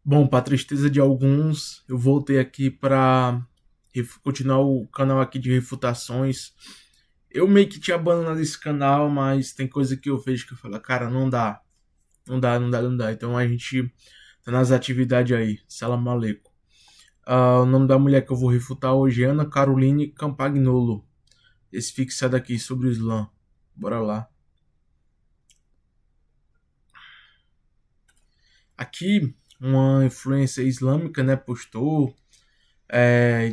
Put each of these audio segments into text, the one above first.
Bom, para tristeza de alguns, eu voltei aqui para continuar o canal aqui de refutações. Eu meio que tinha abandonado esse canal, mas tem coisa que eu vejo que eu falo, cara, não dá, não dá, não dá, não dá. Então a gente tá nas atividades aí. Salam aleikum. O nome da mulher que eu vou refutar hoje é Ana Caroline Campagnolo. Esse fixado aqui sobre o Islã. Bora lá. Aqui, uma influência islâmica, né, postou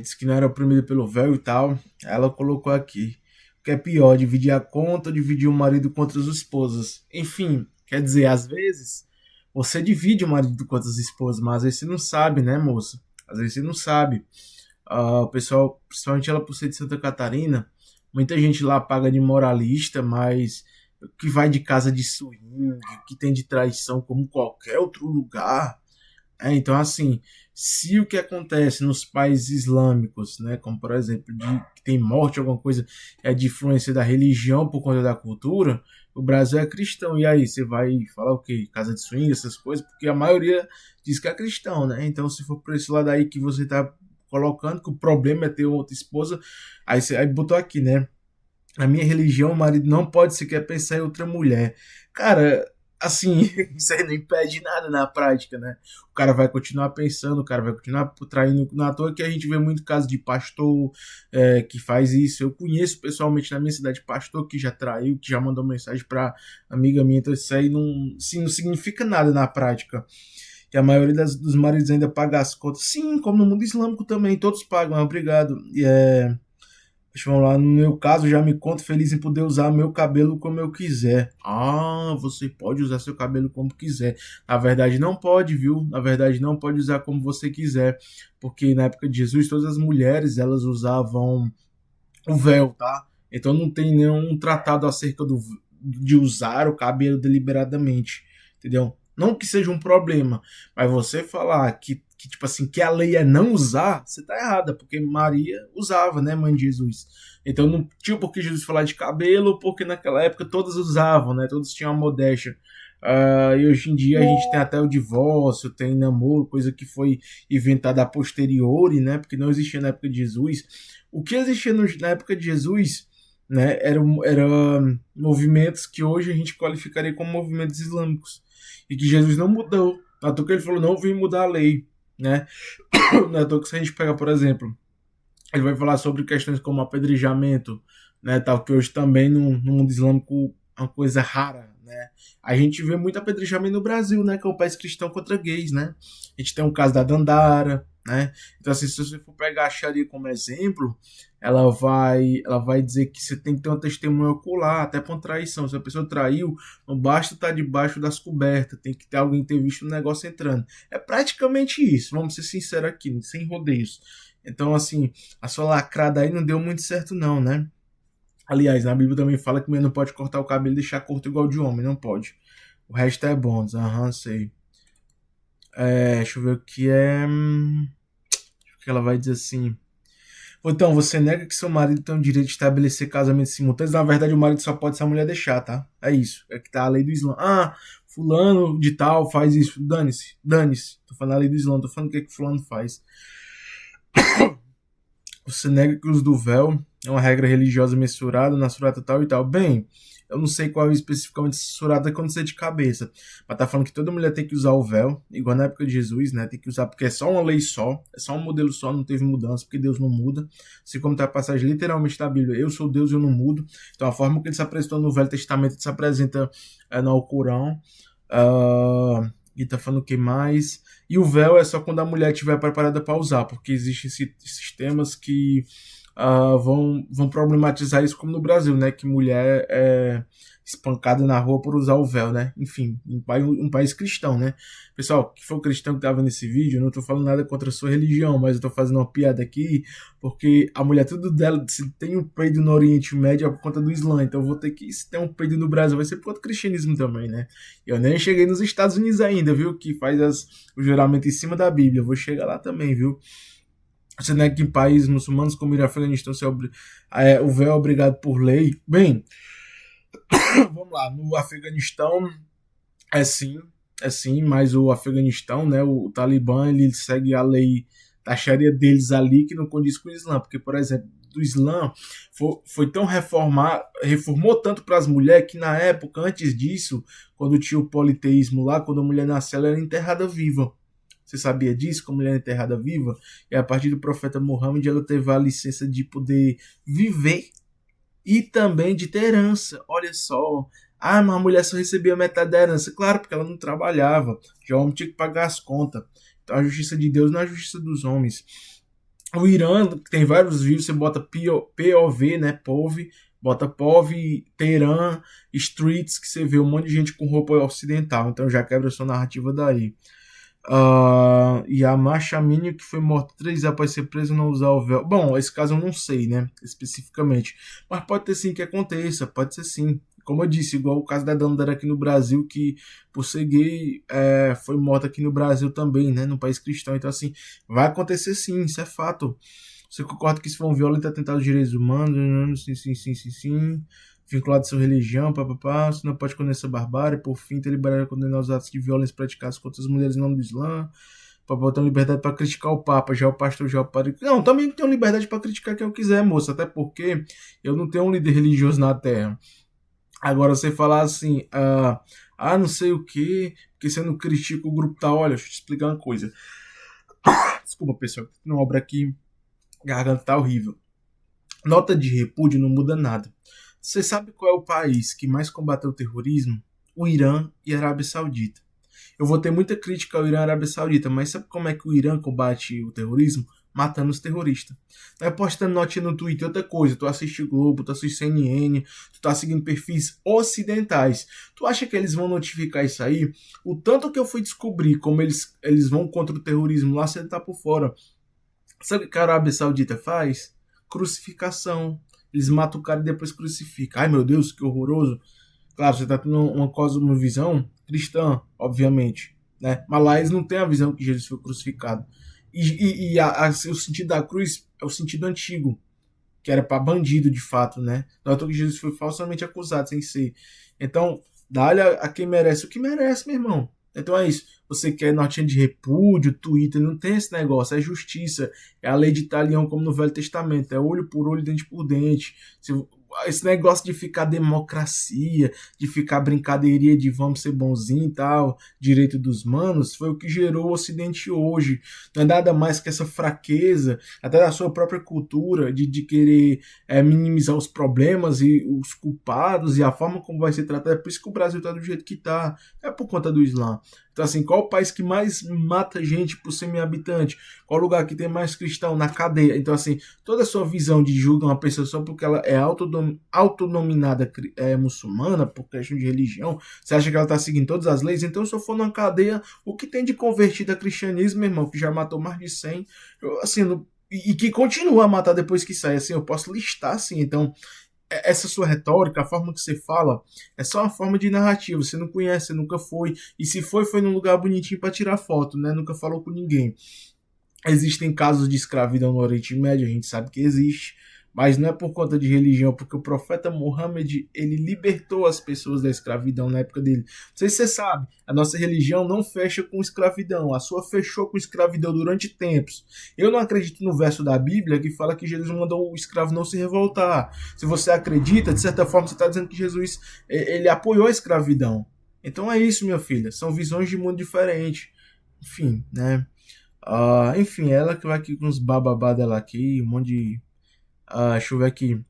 disse que não era oprimida pelo véu e tal. Ela colocou aqui. O que é pior, dividir a conta ou dividir o marido com outras esposas? Enfim, quer dizer, às vezes você divide o marido com outras esposas, mas às vezes você não sabe, né, moça? Às vezes você não sabe. O pessoal, principalmente ela por ser de Santa Catarina, muita gente lá paga de moralista, mas que vai de casa de swing, que tem de traição como qualquer outro lugar. Então, assim, se o que acontece nos países islâmicos, né, como por exemplo, que tem morte, alguma coisa, é de influência da religião por conta da cultura, o Brasil é cristão. E aí, você vai falar o quê? Casa de swing, essas coisas? Porque a maioria diz que é cristão, né? Então, se for por esse lado aí que você tá colocando, que o problema é ter outra esposa, aí você aí botou aqui, né? A minha religião, o marido não pode sequer pensar em outra mulher. Cara, assim, isso aí não impede nada na prática, né? O cara vai continuar pensando, o cara vai continuar traindo. Não é à toa que a gente vê muito caso de pastor que faz isso. Eu conheço pessoalmente na minha cidade pastor que já traiu, que já mandou mensagem pra amiga minha. Então isso aí não, assim, não significa nada na prática. E a maioria dos maridos ainda paga as contas. Sim, como no mundo islâmico também, todos pagam, obrigado. Vamos lá, no meu caso, já me conto feliz em poder usar meu cabelo como eu quiser. Ah, você pode usar seu cabelo como quiser. Na verdade, não pode, viu? Na verdade, não pode usar como você quiser. Porque na época de Jesus, todas as mulheres, elas usavam o véu, tá? Então não tem nenhum tratado acerca de usar o cabelo deliberadamente, entendeu? Não que seja um problema, mas você falar que tipo assim, que a lei é não usar, você tá errada, porque Maria usava, né, mãe de Jesus. Então não tinha por que Jesus falar de cabelo, porque naquela época todas usavam, né? Todos tinham a modéstia. E hoje em dia a gente tem até o divórcio, tem namoro, coisa que foi inventada a posteriori, né? Porque não existia na época de Jesus. O que existia na época de Jesus, né, era movimentos que hoje a gente qualificaria como movimentos islâmicos. E que Jesus não mudou. Na toa que ele falou, não vim mudar a lei, né? Na toa que se a gente pega, por exemplo, ele vai falar sobre questões como apedrejamento, né, tal, que hoje também no mundo islâmico é uma coisa rara, né? A gente vê muito apedrejamento no Brasil, né, que é o país cristão contra gays, né? A gente tem um caso da Dandara, né? Então, assim, se você for pegar a Sharia como exemplo, ela vai dizer que você tem que ter uma testemunha ocular, até para traição. Se a pessoa traiu, não basta estar debaixo das cobertas, tem que ter alguém ter visto o negócio entrando. É praticamente isso, vamos ser sinceros aqui, sem rodeios. Então, assim, a sua lacrada aí não deu muito certo, não, né? Aliás, na Bíblia também fala que mulher não pode cortar o cabelo e deixar curto igual de homem, não pode. O resto é bônus, aham, sei. Deixa eu ver o que é. O que ela vai dizer assim. Então, você nega que seu marido tem o direito de estabelecer casamento simultâneo. Na verdade, o marido só pode se a mulher deixar, tá? É isso. É que tá a lei do Islã. Ah, fulano de tal faz isso. Dane-se, dane-se. Tô falando a lei do Islã, tô falando o que, que fulano faz. Você nega que o uso do véu é uma regra religiosa mensurada na surata tal e tal. Bem, eu não sei qual é especificamente essa surata que eu não sei de cabeça. Mas tá falando que toda mulher tem que usar o véu, igual na época de Jesus, né? Tem que usar porque é só uma lei só, é só um modelo só, não teve mudança, porque Deus não muda. Assim como tá a passagem literalmente da Bíblia, eu sou Deus e eu não mudo. Então a forma que ele se apresentou no Velho Testamento, ele se apresenta no Alcorão. E tá falando o que mais? E o véu é só quando a mulher estiver preparada para usar, porque existem sistemas que vão problematizar isso, como no Brasil, né? Que mulher é espancada na rua por usar o véu, né? Enfim, um país cristão, né? Pessoal, que for cristão que tava nesse vídeo, eu não tô falando nada contra a sua religião, mas eu tô fazendo uma piada aqui, porque a mulher, tudo dela, se tem um peido no Oriente Médio, é por conta do Islã, então eu vou ter que, se tem um peido no Brasil, vai ser por conta do cristianismo também, né? Eu nem cheguei nos Estados Unidos ainda, viu? Que faz o juramento em cima da Bíblia. Eu vou chegar lá também, viu? Você nega que em países muçulmanos como o Afeganistão o véu é obrigado por lei. Bem, vamos lá. No Afeganistão é sim. assim, mas o Afeganistão, né, o Talibã, ele segue a lei da Sharia deles ali que não condiz com o Islã, porque, por exemplo, do Islã foi tão reformou tanto para as mulheres que na época, antes disso, quando tinha o politeísmo lá, quando a mulher nasceu, ela era enterrada viva. Você sabia disso? Como a mulher era enterrada viva? E a partir do profeta Muhammad, ela teve a licença de poder viver e também de ter herança. Olha só. Ah, mas a mulher só recebia metade da herança. Claro, porque ela não trabalhava. Já o homem tinha que pagar as contas. Então a justiça de Deus não é a justiça dos homens. O Irã, tem vários vídeos, você bota POV, né? POV, bota POV, Teherã, Streets, que você vê um monte de gente com roupa ocidental. Então já quebra a sua narrativa daí. E a Masha Amini, que foi morta 3 dias após ser presa, não usar o véu. Bom, esse caso eu não sei, né? Especificamente. Mas pode ter sim que aconteça, pode ser sim. Como eu disse, igual o caso da Dandara aqui no Brasil, que por ser gay foi morta aqui no Brasil também, né? No país cristão. Então, assim, vai acontecer sim, isso é fato. Você concorda que isso foi um violento atentado aos direitos humanos? Sim, sim, sim, sim, sim. Vinculado à sua religião, papapá, você não pode condenar essa barbárie, por fim, ter liberdade de condenar os atos de violência praticados contra as mulheres em nome do Islã, para ter liberdade para criticar o Papa, já o pastor, já o padre. Não, também tenho liberdade para criticar quem eu quiser, moça, até porque eu não tenho um líder religioso na Terra. Agora você falar assim, não sei o que, porque você não critica o grupo tal. Olha, deixa eu te explicar uma coisa. Desculpa, pessoal, uma obra aqui, garganta tá horrível. Nota de repúdio não muda nada. Você sabe qual é o país que mais combateu o terrorismo? O Irã e a Arábia Saudita. Eu vou ter muita crítica ao Irã e à Arábia Saudita, mas sabe como é que o Irã combate o terrorismo? Matando os terroristas. Não é postando notinha no Twitter, outra coisa. Tu assiste Globo, tu assiste CNN, tu tá seguindo perfis ocidentais. Tu acha que eles vão notificar isso aí? O tanto que eu fui descobrir como eles vão contra o terrorismo lá, você tá por fora. Sabe o que a Arábia Saudita faz? Crucificação. Eles matam o cara e depois crucificam. Ai meu Deus, que horroroso. Claro, você está tendo uma visão cristã, obviamente, né? Mas lá eles não têm a visão que Jesus foi crucificado. O sentido da cruz é o sentido antigo, que era para bandido de fato, né? Notou que Jesus foi falsamente acusado sem ser. Então, dá-lhe a quem merece o que merece, meu irmão. Então é isso. Você quer notinha de repúdio, Twitter, não tem esse negócio. É justiça. É a lei de Italião, como no Velho Testamento. É olho por olho, dente por dente. Esse negócio de ficar democracia, de ficar brincadeirinha de vamos ser bonzinho e tal, direito dos manos, foi o que gerou o Ocidente hoje. Não é nada mais que essa fraqueza, até da sua própria cultura, de querer minimizar os problemas e os culpados e a forma como vai ser tratado. É por isso que o Brasil está do jeito que está. É por conta do Islã. Então, assim, qual o país que mais mata gente por 100 mil habitantes? Qual lugar que tem mais cristão? Na cadeia. Então, assim, toda a sua visão de julgar uma pessoa só porque ela é autonominada muçulmana, por questão de religião, você acha que ela está seguindo todas as leis? Então, se eu for numa cadeia, o que tem de convertido a cristianismo, meu irmão, que já matou mais de 100, e que continua a matar depois que sai, assim, eu posso listar, assim, então essa sua retórica, a forma que você fala, é só uma forma de narrativa. Você não conhece, você nunca foi. E se foi num lugar bonitinho para tirar foto, né? Nunca falou com ninguém. Existem casos de escravidão no Oriente Médio, a gente sabe que existe. Mas não é por conta de religião, porque o profeta Muhammad, ele libertou as pessoas da escravidão na época dele. Não sei se você sabe, a nossa religião não fecha com escravidão, a sua fechou com escravidão durante tempos. Eu não acredito no verso da Bíblia que fala que Jesus mandou o escravo não se revoltar. Se você acredita, de certa forma você está dizendo que Jesus ele apoiou a escravidão. Então é isso, minha filha, são visões de mundo diferentes. Enfim, né? Enfim, ela que vai aqui com uns bababá dela aqui, um monte de... deixa eu ver aqui.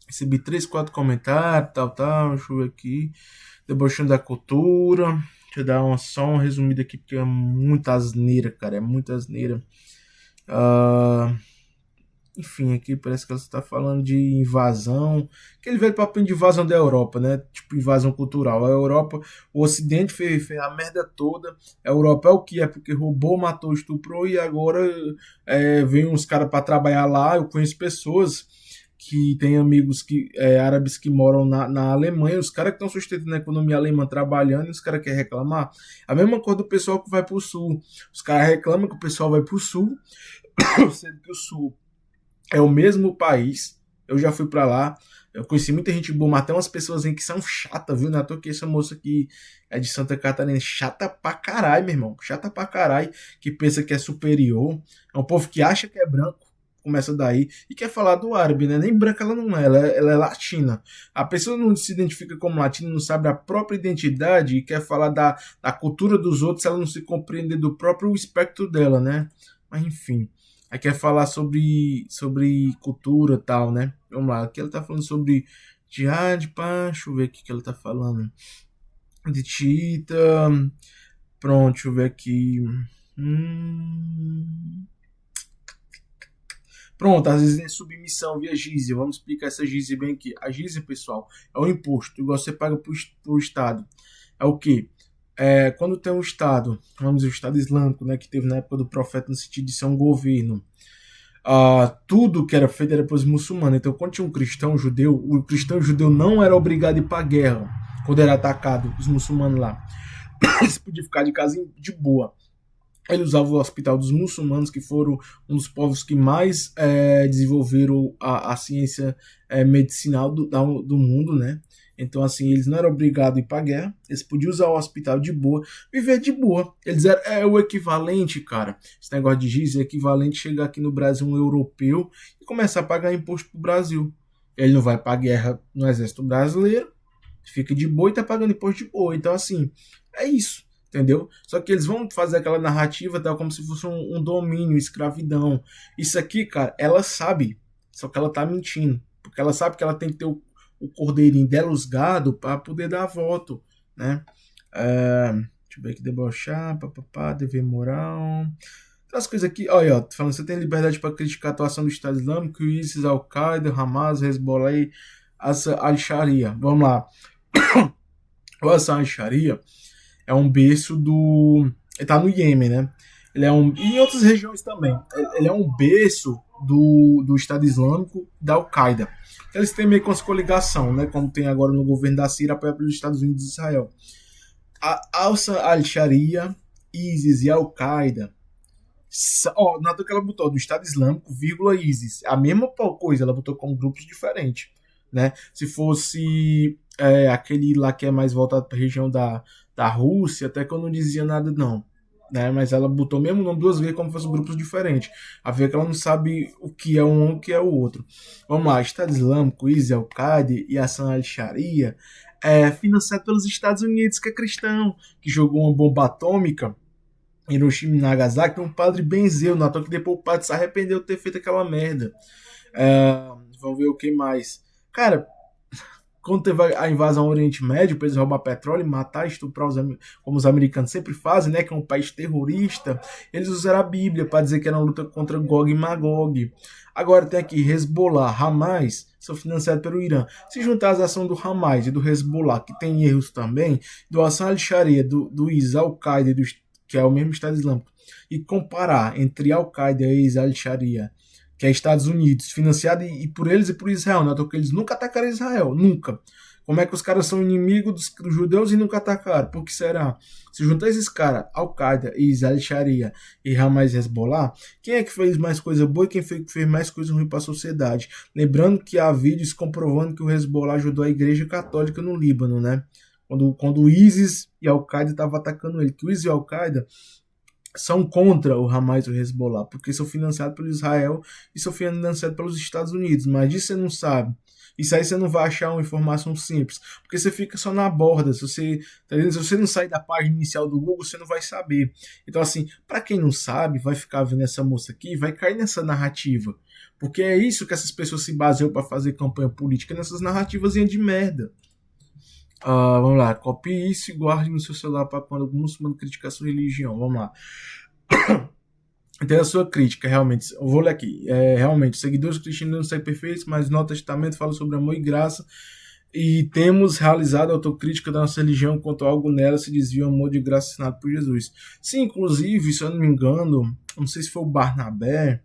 Recebi 3, 4 comentários, tal. Deixa eu ver aqui. Debochando da cultura. Deixa eu dar só um resumido aqui, porque é muita asneira, cara. É muita asneira. Enfim, aqui parece que ela está falando de invasão. Aquele velho papinho de invasão da Europa, né? Tipo, invasão cultural. A Europa, o Ocidente fez a merda toda. A Europa é o que é, porque roubou, matou, estuprou e agora vem uns caras para trabalhar lá. Eu conheço pessoas que têm amigos árabes que moram na Alemanha. Os caras que estão sustentando a economia alemã trabalhando e os caras querem reclamar. A mesma coisa do pessoal que vai para o sul. Os caras reclamam que o pessoal vai para o sul, sendo que o sul é o mesmo país, eu já fui para lá, Eu conheci muita gente boa, mas tem umas pessoas aí que são chatas, viu? Não é à toa que essa moça aqui é de Santa Catarina, chata pra caralho, meu irmão. Chata pra caralho, que pensa que é superior. É um povo que acha que é branco, começa daí, e quer falar do árabe, né? Nem branca ela não é, ela é latina. A pessoa não se identifica como latina, não sabe a própria identidade e quer falar da cultura dos outros, ela não se compreende do próprio espectro dela, né? Mas enfim. Aí quer falar sobre cultura e tal, né? Vamos lá, aqui ela tá falando sobre jihad, pá, deixa eu ver o que ela tá falando. De Tita. Pronto, deixa eu ver aqui. Pronto, às vezes é submissão via GIZE. Vamos explicar essa GIZE bem aqui. A GIZE, pessoal, é o imposto, igual você paga pro Estado. É o quê? Quando tem um Estado, vamos dizer, o Estado Islâmico, né, que teve na época do profeta no sentido de ser um governo, tudo que era feito era para os muçulmanos. Então, quando tinha um cristão judeu, o cristão judeu não era obrigado a ir para a guerra quando era atacado, os muçulmanos lá. Eles podiam ficar de casa de boa. Ele usava o hospital dos muçulmanos, que foram um dos povos que mais desenvolveram a ciência medicinal do mundo, né? Então, assim, eles não eram obrigados a ir para a guerra, eles podiam usar o hospital de boa, viver de boa. Eles eram o equivalente, cara. Esse negócio de giz é equivalente a chegar aqui no Brasil um europeu e começar a pagar imposto pro Brasil. Ele não vai para a guerra no exército brasileiro, fica de boa e tá pagando imposto de boa. Então, assim, é isso. Entendeu? Só que eles vão fazer aquela narrativa tal, como se fosse um domínio, escravidão. Isso aqui, cara, ela sabe. Só que ela tá mentindo. Porque ela sabe que ela tem que ter o cordeirinho dela, os gado, para poder dar voto, né? Deixa eu ver aqui, debochar, papapá, dever moral. As coisas aqui, olha, ó, falando, você tem liberdade para criticar a atuação do Estado Islâmico, o ISIS, Al-Qaeda, Hamas, Hezbollah e Al-Sharia. Vamos lá. O Al-Sharia é um berço do. Ele tá no Iêmen, né? Ele é um. E em outras regiões também. Ele é um berço do Estado Islâmico da Al-Qaeda. Eles têm meio que uma coligação, né? Como tem agora no governo da Síria, apoiado pelos Estados Unidos e Israel. A Al-Sharia, ISIS e Al-Qaeda. Nota que ela botou do Estado Islâmico, vírgula ISIS. A mesma coisa, ela botou como grupos diferentes. Né? Se fosse aquele lá que é mais voltado para a região da Rússia, até que eu não dizia nada não, né? Mas ela botou o mesmo nome duas vezes como se fossem grupos diferentes, a ver que ela não sabe o que é um e o que é o outro. Vamos lá, Estado Islâmico, ISIS, Al-Qaeda e Hassan al-Sharia financiado pelos Estados Unidos, que é cristão, que jogou uma bomba atômica em Hiroshima e Nagasaki, um padre benzeu, não que depois o padre se arrependeu de ter feito aquela merda. Vamos ver o que mais. Cara, quando teve a invasão ao Oriente Médio, para eles roubar petróleo, matar, estuprar, como os americanos sempre fazem, né, que é um país terrorista, eles usaram a Bíblia para dizer que era uma luta contra Gog e Magog. Agora tem aqui Hezbollah, Hamas, são financiados pelo Irã. Se juntar as ações do Hamas e do Hezbollah, que tem erros também, do Hassan al-Sharia, do ISIS, Al-Qaeda, que é o mesmo Estado Islâmico, e comparar entre Al-Qaeda e ISIS, Al-Sharia, que é Estados Unidos, financiado e por eles e por Israel, né? Porque eles nunca atacaram Israel, nunca. Como é que os caras são inimigos dos judeus e nunca atacaram? Por que será? Se juntar esses caras, Al-Qaeda, Israel, Sharia e Hamas e Hezbollah, quem é que fez mais coisa boa e quem fez mais coisa ruim para a sociedade? Lembrando que há vídeos comprovando que o Hezbollah ajudou a igreja católica no Líbano, né? Quando o ISIS e Al-Qaeda estavam atacando ele. Que o ISIS e Al-Qaeda são contra o Hamas e o Hezbollah, porque são financiados pelo Israel e são financiados pelos Estados Unidos, mas disso você não sabe. Isso aí você não vai achar uma informação simples, porque você fica só na borda. Se você não sair da página inicial do Google, você não vai saber. Então, assim, para quem não sabe, vai ficar vendo essa moça aqui, vai cair nessa narrativa, porque é isso que essas pessoas se baseiam para fazer campanha política, nessas narrativas de merda. Vamos lá, copie isso e guarde no seu celular para quando algum muçulmano criticar sua religião. Vamos lá. Tem a sua crítica, realmente. Eu vou ler aqui. Realmente, seguidores cristianos não são perfeitos, mas Novo Testamento fala sobre amor e graça. E temos realizado a autocrítica da nossa religião quanto algo nela se desvia o amor de graça ensinado por Jesus. Sim, inclusive, se eu não me engano, não sei se foi o Barnabé,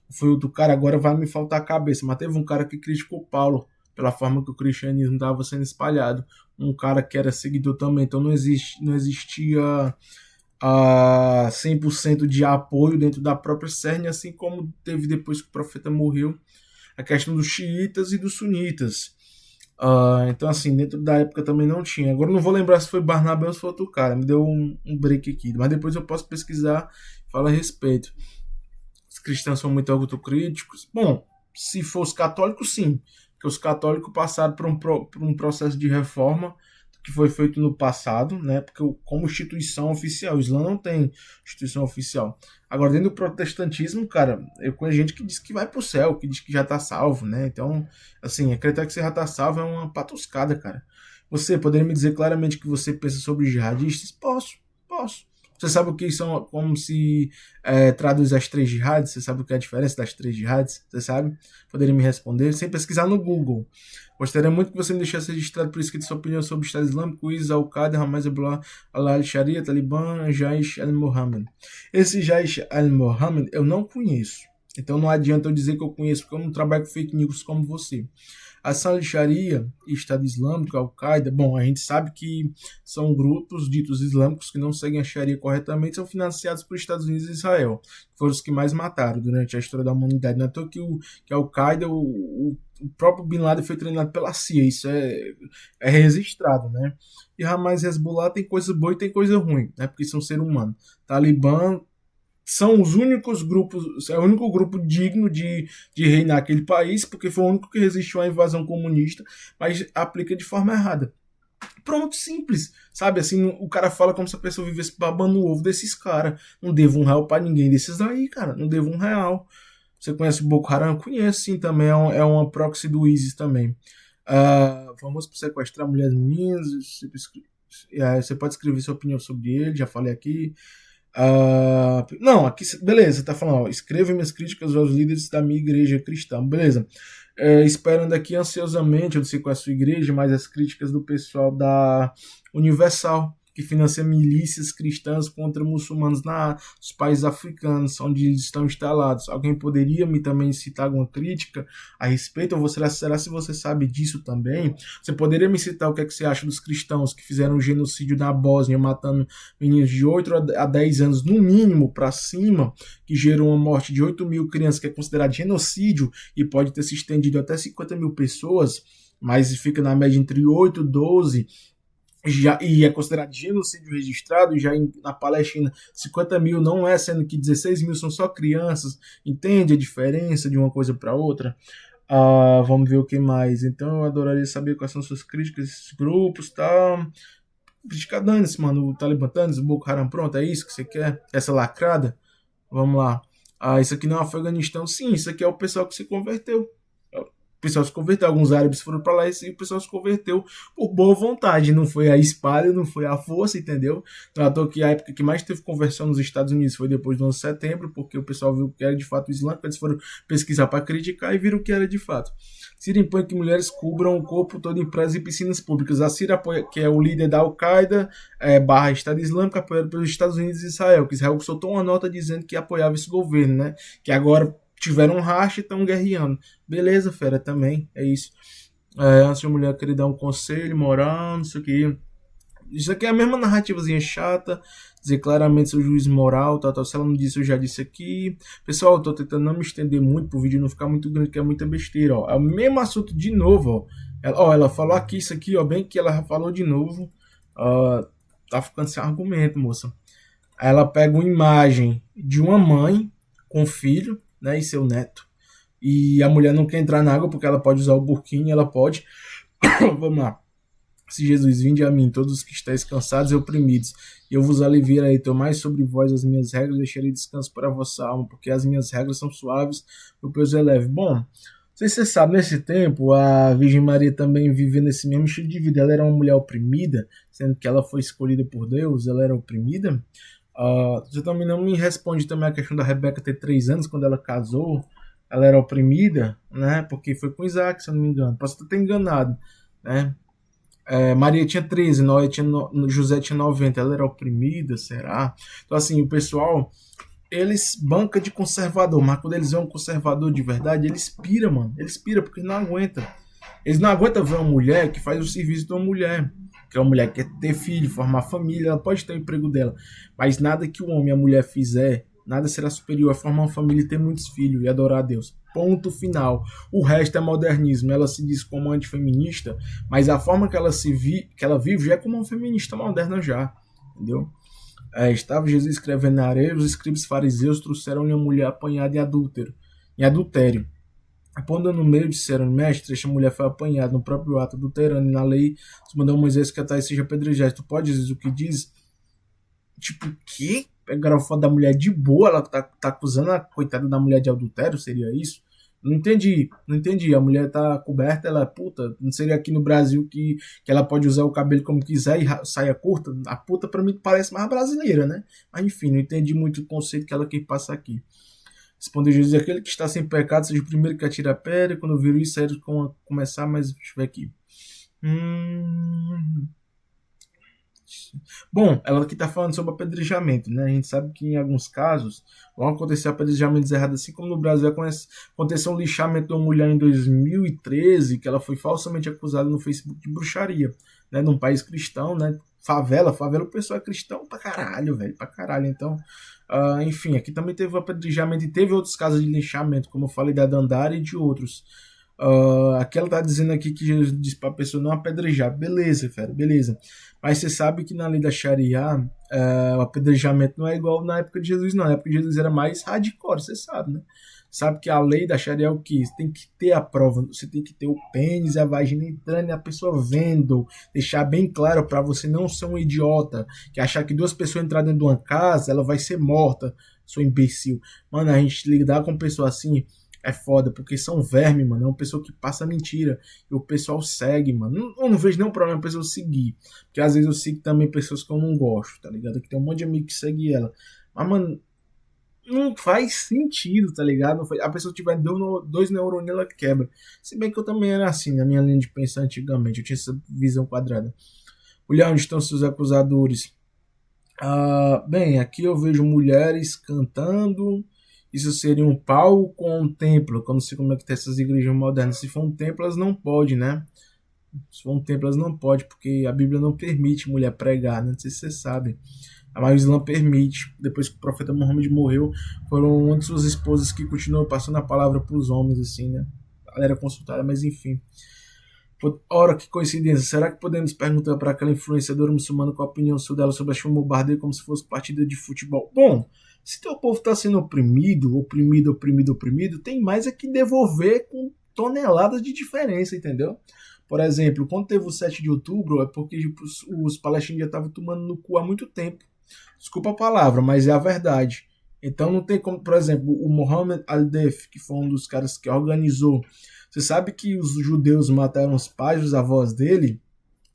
foi outro cara, agora vai me faltar a cabeça, mas teve um cara que criticou Paulo pela forma que o cristianismo estava sendo espalhado. Um cara que era seguidor também, então não existia 100% de apoio dentro da própria cerne, assim como teve depois que o profeta morreu, a questão dos xiitas e dos sunitas. Então, assim, dentro da época também não tinha. Agora eu não vou lembrar se foi Barnabé ou se foi outro cara. Me deu um break aqui. Mas depois eu posso pesquisar e falar a respeito. Os cristãos são muito autocríticos. Bom, se for os católicos, sim. Porque os católicos passaram por um processo de reforma que foi feito no passado, né? Porque como instituição oficial, o Islã não tem instituição oficial. Agora, dentro do protestantismo, cara, eu conheço gente que diz que vai pro céu, que diz que já tá salvo, né? Então, assim, acreditar que você já tá salvo é uma patuscada, cara. Você poderia me dizer claramente o que você pensa sobre jihadistas? Posso, posso. Você sabe o que são, como se traduz as três jihadis? Você sabe o que é a diferença das três jihadis? Você sabe? Poderia me responder? Sem pesquisar no Google. Gostaria muito que você me deixasse registrado por escrito sua opinião sobre o Estado Islâmico, ISIS, Al-Qaeda, Hamas, Hezbollah, al-Sharia, Talibã, Jaish al-Mohammed. Esse Jaish al-Mohammed eu não conheço. Então não adianta eu dizer que eu conheço, porque eu não trabalho com fake news como você. A Al-Sharia e Estado Islâmico, Al-Qaeda, bom, a gente sabe que são grupos ditos islâmicos que não seguem a Sharia corretamente, são financiados por Estados Unidos e Israel, que foram os que mais mataram durante a história da humanidade. Não é à toa que a Al-Qaeda, o próprio Bin Laden foi treinado pela CIA, isso é registrado, né? E Hamas e Hezbollah tem coisa boa e tem coisa ruim, né? Porque são seres humanos. Talibã são os únicos grupos, é o único grupo digno de reinar aquele país, porque foi o único que resistiu à invasão comunista, mas aplica de forma errada. Pronto, simples, sabe? Assim, o cara fala como se a pessoa vivesse babando o ovo desses caras. Não devo R$ 1 pra ninguém desses aí, cara. Não devo R$ 1. Você conhece o Boko Haram? Conheço, sim, também. É uma proxy do ISIS também. Vamos sequestrar mulheres meninas. Você pode escrever sua opinião sobre ele, já falei aqui. Não, aqui, beleza, tá falando, ó, escreva minhas críticas aos líderes da minha igreja cristã, beleza. Esperando aqui ansiosamente, eu não sei qual é a sua igreja, mas as críticas do pessoal da Universal, que financia milícias cristãs contra muçulmanos nos países africanos, onde eles estão instalados. Alguém poderia me também citar alguma crítica a respeito? Ou será se você sabe disso também? Você poderia me citar o que é que você acha dos cristãos que fizeram um genocídio na Bósnia, matando meninos de 8 a 10 anos, no mínimo, para cima, que gerou uma morte de 8 mil crianças, que é considerado genocídio e pode ter se estendido até 50 mil pessoas, mas fica na média entre 8 e 12, e é considerado genocídio registrado. Já na Palestina 50 mil não é, sendo que 16 mil são só crianças. Entende a diferença de uma coisa para outra? Vamos ver o que mais. Então eu adoraria saber quais são suas críticas a esses grupos, tá? Criticar dane-se, mano, o Talibã, dane-se, o Boko Haram, pronto, é isso que você quer? Essa lacrada? Vamos lá. Isso aqui não é o Afeganistão. Sim, isso aqui é o pessoal que se converteu. O pessoal se converteu, alguns árabes foram para lá e o pessoal se converteu por boa vontade, não foi a espada, não foi a força, entendeu? Não é à toa que a época que mais teve conversão nos Estados Unidos foi depois do 11 de setembro, porque o pessoal viu que era de fato islâmico, eles foram pesquisar para criticar e viram que era de fato. Síria impõe que mulheres cubram o corpo todo em praias e piscinas públicas. A Síria, que é o líder da Al-Qaeda, barra Estado Islâmico, apoiado pelos Estados Unidos e Israel, que Israel soltou uma nota dizendo que apoiava esse governo, né? Que agora tiveram um racha e estão guerreando. Beleza, fera, também, é isso. Antes de uma mulher querer dar um conselho moral, não sei o que. Isso aqui é a mesma narrativazinha chata, dizer claramente seu juiz moral, tal. Se ela não disse, eu já disse aqui. Pessoal, eu tô tentando não me estender muito, pro vídeo não ficar muito grande, que é muita besteira, ó. É o mesmo assunto de novo, ó. Ela falou aqui, isso aqui, ó, bem que ela já falou de novo. Tá ficando sem argumento, moça. Aí ela pega uma imagem de uma mãe com filho, né, e seu neto. E a mulher não quer entrar na água porque ela pode usar o burquinho, ela pode. Vamos lá. Se Jesus, vinde a mim, todos os que estáis cansados e oprimidos, e eu vos aliviarei, tomai sobre vós as minhas regras, deixarei descanso para a vossa alma, porque as minhas regras são suaves, o peso é leve. Bom, não sei se você sabe, nesse tempo, a Virgem Maria também vivia nesse mesmo estilo de vida. Ela era uma mulher oprimida, sendo que ela foi escolhida por Deus, ela era oprimida. Você também não me responde também a questão da Rebeca ter 3 anos quando ela casou. Ela era oprimida, né? Porque foi com Isaac, se eu não me engano. Posso ter enganado, né? Maria tinha 13, José tinha 90. Ela era oprimida, será? Então, assim, o pessoal, eles bancam de conservador, mas quando eles veem um conservador de verdade, eles piram, mano. Eles piram porque não aguentam. Eles não aguentam ver uma mulher que faz o serviço de uma mulher. Que é uma mulher que quer ter filho, formar família, ela pode ter o emprego dela. Mas nada que o homem e a mulher fizer Nada será superior a formar uma família e ter muitos filhos e adorar a Deus. Ponto final. O resto é modernismo. Ela se diz como antifeminista, mas a forma que que ela vive já é como uma feminista moderna já. Entendeu? Estava Jesus escrevendo na areia, os escribas fariseus trouxeram-lhe uma mulher apanhada em adultério. Apontando no meio, disseram: Mestre, esta mulher foi apanhada no próprio ato adulterando, e na lei se mandou Moisés que a tais seja apedrejada. Tu pode dizer o que diz? Tipo, o quê? Pegaram a foto da mulher de boa, ela tá acusando a coitada da mulher de adultério, seria isso? Não entendi, não entendi. A mulher tá coberta, ela é puta. Não seria aqui no Brasil que ela pode usar o cabelo como quiser e saia curta? A puta pra mim parece mais brasileira, né? Mas enfim, não entendi muito o conceito que ela quer passar aqui. Respondeu Jesus: aquele que está sem pecado seja o primeiro que atira a pedra. Quando viram isso, eles começar, mas deixa eu ver aqui. Bom, ela aqui está falando sobre apedrejamento, né? A gente sabe que em alguns casos vão acontecer apedrejamentos errados, assim como no Brasil aconteceu um lixamento de uma mulher em 2013, que ela foi falsamente acusada no Facebook de bruxaria, né? Num país cristão, né? Favela, o pessoal é cristão pra caralho, velho, pra caralho. Então, enfim, aqui também teve o apedrejamento e teve outros casos de lixamento, como eu falei da Dandara e de outros. Aqui ela tá dizendo aqui que Jesus disse pra pessoa não apedrejar. Beleza, fera, beleza. Mas você sabe que na lei da Sharia, o apedrejamento não é igual na época de Jesus, não. Na época de Jesus era mais hardcore, você sabe, né? Sabe que a lei da Sharia é o que? Você tem que ter a prova, você tem que ter o pênis e a vagina entrando e a pessoa vendo. Deixar bem claro para você não ser um idiota, que achar que duas pessoas entrarem dentro de uma casa, ela vai ser morta, seu imbecil. Mano, a gente lidar com pessoa assim é foda, porque são vermes, mano. É uma pessoa que passa mentira. E o pessoal segue, mano. Eu não vejo nenhum problema a pessoa seguir. Porque às vezes eu sigo também pessoas que eu não gosto, tá ligado? Que tem um monte de amigo que segue ela. Mas, mano, não faz sentido, tá ligado? A pessoa tiver dois neurônios, ela quebra. Se bem que eu também era assim, na minha linha de pensar antigamente. Eu tinha essa visão quadrada. Olha onde estão seus acusadores. Bem, aqui eu vejo mulheres cantando. Isso seria um palco com um templo. Eu não sei como é que tem essas igrejas modernas. Se for um templo, elas não podem, né? Se for um templo, elas não podem, porque a Bíblia não permite mulher pregar, né? Não sei se vocês sabem. Mas o Islã permite. Depois que o profeta Muhammad morreu, foram uma de suas esposas que continuou passando a palavra para os homens, assim, né? A galera consultada, mas enfim. Ora, que coincidência. Será que podemos perguntar para aquela influenciadora muçulmana qual a opinião dela sobre a chuva bombardeio como se fosse partida de futebol? Bom, se teu povo está sendo oprimido, tem mais é que devolver com toneladas de diferença, entendeu? Por exemplo, quando teve o 7 de outubro, é porque os palestinos já estavam tomando no cu há muito tempo. Desculpa a palavra, mas é a verdade. Então não tem como, por exemplo, o Mohammed al-Def, que foi um dos caras que organizou. Você sabe que os judeus mataram os pais e os avós dele,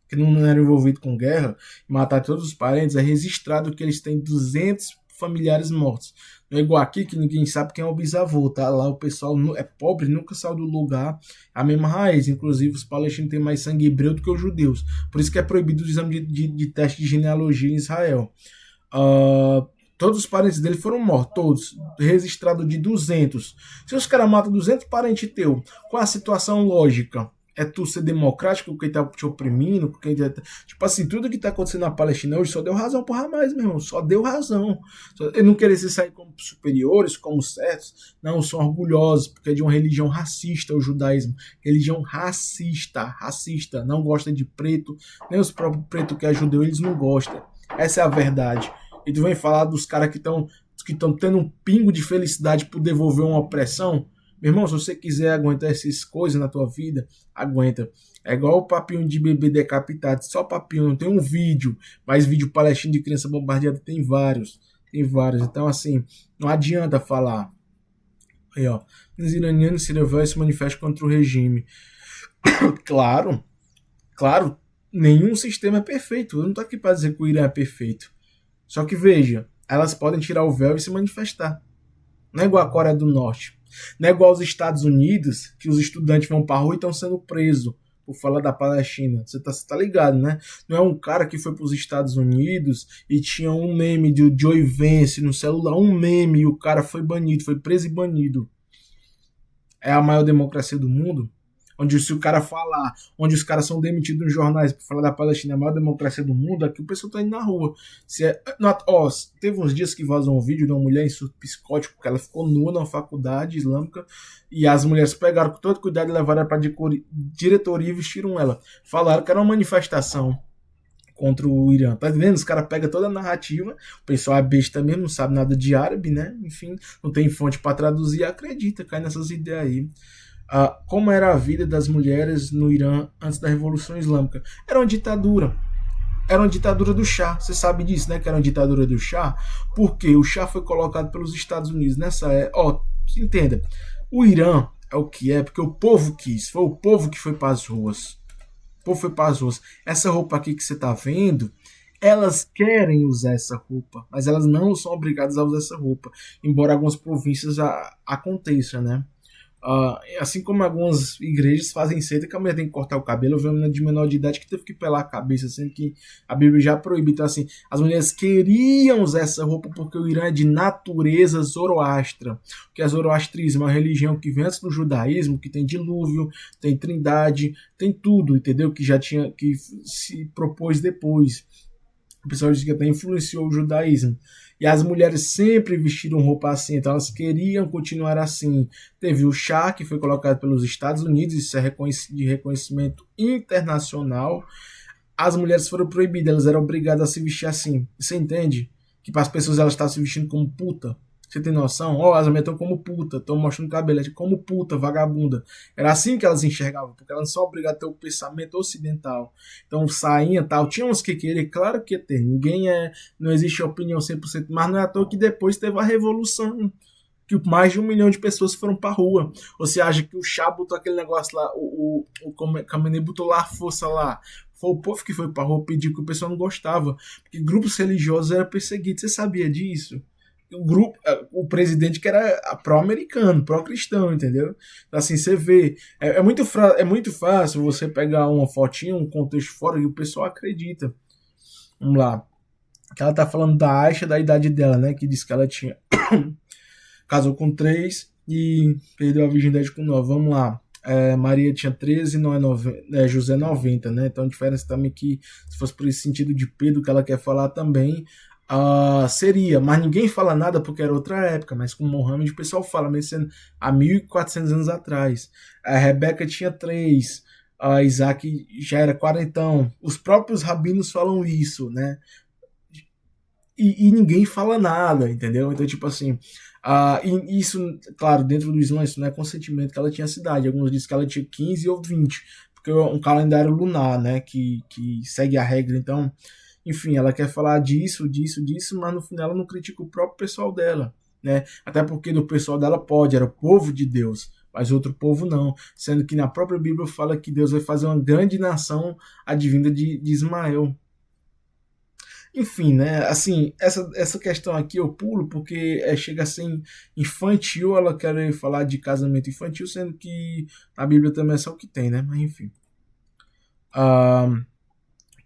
que não eram envolvidos com guerra, mataram todos os parentes, é registrado que eles têm 200 familiares mortos. Não é igual aqui que ninguém sabe quem é o bisavô, tá? Lá o pessoal é pobre, nunca saiu do lugar, a mesma raiz. Inclusive os palestinos têm mais sangue hebreu do que os judeus. Por isso que é proibido o exame de teste de genealogia em Israel. Todos os parentes dele foram mortos, todos, registrado de 200. Se os caras matam 200 parentes teus, qual a situação lógica? É tu ser democrático com quem tá te oprimindo, com quem tá... Tipo assim, tudo que tá acontecendo na Palestina hoje só deu razão pro Hamas, meu irmão. Só deu razão. Ele não querer se sair como superiores, como certos. Não, são orgulhosos, porque é de uma religião racista, o judaísmo. Religião racista. Não gosta de preto. Nem os próprios pretos que é judeu, eles não gostam. Essa é a verdade. E tu vem falar dos caras que estão tendo um pingo de felicidade por devolver uma opressão. Meu irmão, se você quiser aguentar essas coisas na tua vida, aguenta. É igual o papinho de bebê decapitado, só papinho, não tem um vídeo, mas vídeo palestino de criança bombardeada tem vários. Então, assim, não adianta falar. Aí, ó, os iranianos se levam e se manifestam contra o regime. Claro, nenhum sistema é perfeito. Eu não tô aqui para dizer que o Irã é perfeito. Só que veja, elas podem tirar o véu e se manifestar. Não é igual a Coreia do Norte. Não é igual aos Estados Unidos, que os estudantes vão pra rua e estão sendo presos por falar da Palestina. Você tá ligado, né? Não é um cara que foi pros Estados Unidos e tinha um meme do Joey Vance no celular, um meme, e o cara foi banido, foi preso e banido. É a maior democracia do mundo? onde se o cara falar, onde os caras são demitidos nos jornais para falar da Palestina, a maior democracia do mundo, aqui o pessoal tá indo na rua. Se é, ó, teve uns dias que vazou um vídeo de uma mulher em surto psicótico, que ela ficou nua na faculdade islâmica, e as mulheres pegaram com todo cuidado e levaram ela para diretoria e vestiram ela. Falaram que era uma manifestação contra o Irã. Tá entendendo? Os caras pegam toda a narrativa, o pessoal é besta mesmo, não sabe nada de árabe, né? Enfim, não tem fonte para traduzir, acredita, cai nessas ideias aí. Como era a vida das mulheres no Irã antes da Revolução Islâmica? Era uma ditadura. Era uma ditadura do Shah. Você sabe disso, né? Que era uma ditadura do Shah. Porque o Shah foi colocado pelos Estados Unidos nessa época. Ó, entenda. O Irã é o que é porque o povo quis. Foi o povo que foi para as ruas. O povo foi para as ruas. Essa roupa aqui que você tá vendo, elas querem usar essa roupa, mas elas não são obrigadas a usar essa roupa, embora algumas províncias aconteça, né? Assim como algumas igrejas fazem seita que a mulher tem que cortar o cabelo. Eu vi uma menina de menor de idade que teve que pelar a cabeça, sendo que a Bíblia já proíbe. Então, assim, as mulheres queriam usar essa roupa porque o Irã é de natureza zoroastra, que é zoroastrismo, uma religião que vem antes do judaísmo, que tem dilúvio, tem trindade, tem tudo, entendeu? Que já tinha, que se propôs depois. O pessoal diz que até influenciou o judaísmo. E as mulheres sempre vestiram roupa assim, então elas queriam continuar assim. Teve o Shah, que foi colocado pelos Estados Unidos, isso é de reconhecimento internacional. As mulheres foram proibidas, elas eram obrigadas a se vestir assim. Você entende? Que para as pessoas elas estavam se vestindo como puta. Você tem noção? Ó, as mulheres estão como puta, estão mostrando cabelo, como puta, vagabunda. Era assim que elas enxergavam, porque elas não são obrigadas a ter o pensamento ocidental. Então, sainha tal, tinha uns que queriam, claro que ia ter. Não existe opinião 100%, mas não é à toa que depois teve a revolução, que mais de 1 milhão de pessoas foram pra rua. Você acha que o Chá botou aquele negócio lá, o Khamenei botou lá a força lá. Foi o povo que foi pra rua pedir, que o pessoal não gostava. Porque grupos religiosos eram perseguidos. Você sabia disso? O presidente que era pró-americano, pró-cristão, entendeu? Então, assim, você vê, é muito fácil você pegar uma fotinha, um contexto fora e o pessoal acredita. Vamos lá. Que ela tá falando da Aisha, da idade dela, né? Que disse que ela tinha casou com 3 e perdeu a virgindade com 9. Vamos lá. Maria tinha 13, não é 90, José 90, né? Então a diferença também que, se fosse por esse sentido de Pedro que ela quer falar também, seria, mas ninguém fala nada porque era outra época, mas com Mohammed o pessoal fala, mesmo sendo há 1400 anos atrás. A Rebeca tinha 3, a Isaac já era 40. Os próprios rabinos falam isso, né? E ninguém fala nada, entendeu? Então, tipo assim, e isso, claro, dentro do Islã, isso não é consentimento que ela tinha cidade. Alguns dizem que ela tinha 15 ou 20, porque é um calendário lunar, né, que segue a regra. Então, enfim, ela quer falar disso, mas no final ela não critica o próprio pessoal dela, né? Até porque do pessoal dela pode, era o povo de Deus, mas outro povo não. Sendo que na própria Bíblia fala que Deus vai fazer uma grande nação advinda de Ismael. Enfim, né? Assim, essa questão aqui eu pulo porque chega a ser infantil ela querer falar de casamento infantil, sendo que na Bíblia também é só o que tem, né? Mas enfim.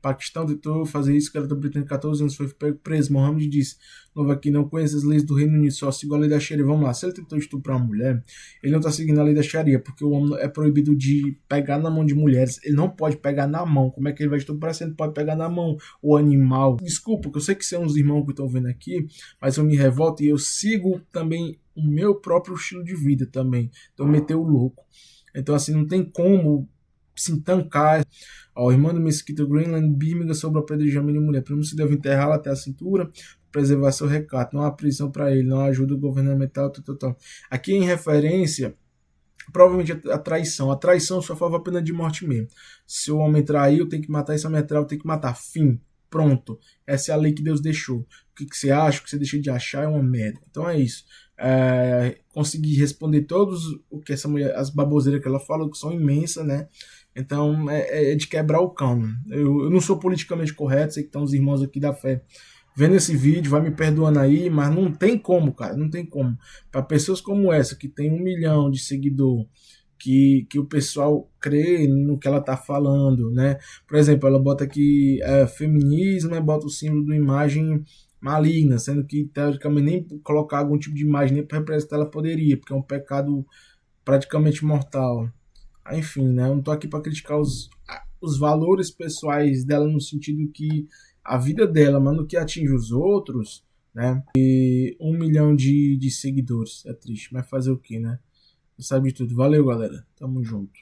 Paquistão tentou fazer isso, garota britânica de 14 anos foi preso. Mohammed disse: novo aqui, não conhece as leis do Reino Unido, só sigo a lei da Sharia. Vamos lá, se ele tentou estuprar uma mulher, ele não está seguindo a lei da Sharia, porque o homem é proibido de pegar na mão de mulheres. Ele não pode pegar na mão. Como é que ele vai estuprar se ele pode pegar na mão o animal? Desculpa, que eu sei que são uns irmãos que estão vendo aqui, mas eu me revolto e eu sigo também o meu próprio estilo de vida também. Então, meter o louco. Então, assim, não tem como se tancar. O irmão do Mesquita Greenland, Birmingham, sobre o apedrejamento de mulher. Primeiro se deve enterrá-la até a cintura, preservar seu recato. Não há prisão para ele, não há ajuda governamental, tal. Aqui em referência, provavelmente a traição. A traição só fala a pena de morte mesmo. Se o homem traiu, tem que matar. Se a mulher traiu, tem que matar. Fim. Pronto. Essa é a lei que Deus deixou. O que você acha, o que você deixa de achar é uma merda. Então é isso. Consegui responder todos o que essa mulher, as baboseiras que ela fala, que são imensas, né? Então é de quebrar o cano. Eu não sou politicamente correto, sei que estão os irmãos aqui da fé vendo esse vídeo, vai me perdoando aí, mas não tem como, cara, não tem como. Para pessoas como essa, que tem 1 milhão de seguidor, que o pessoal crê no que ela tá falando, né? Por exemplo, ela bota aqui feminismo, bota o símbolo de imagem maligna, sendo que teoricamente nem colocar algum tipo de imagem nem para representar ela poderia, porque é um pecado praticamente mortal. Enfim, né? Eu não tô aqui pra criticar os valores pessoais dela no sentido que a vida dela, mas no que atinge os outros, né? E 1 milhão de seguidores. É triste, mas fazer o quê, né? Você sabe de tudo. Valeu, galera. Tamo junto.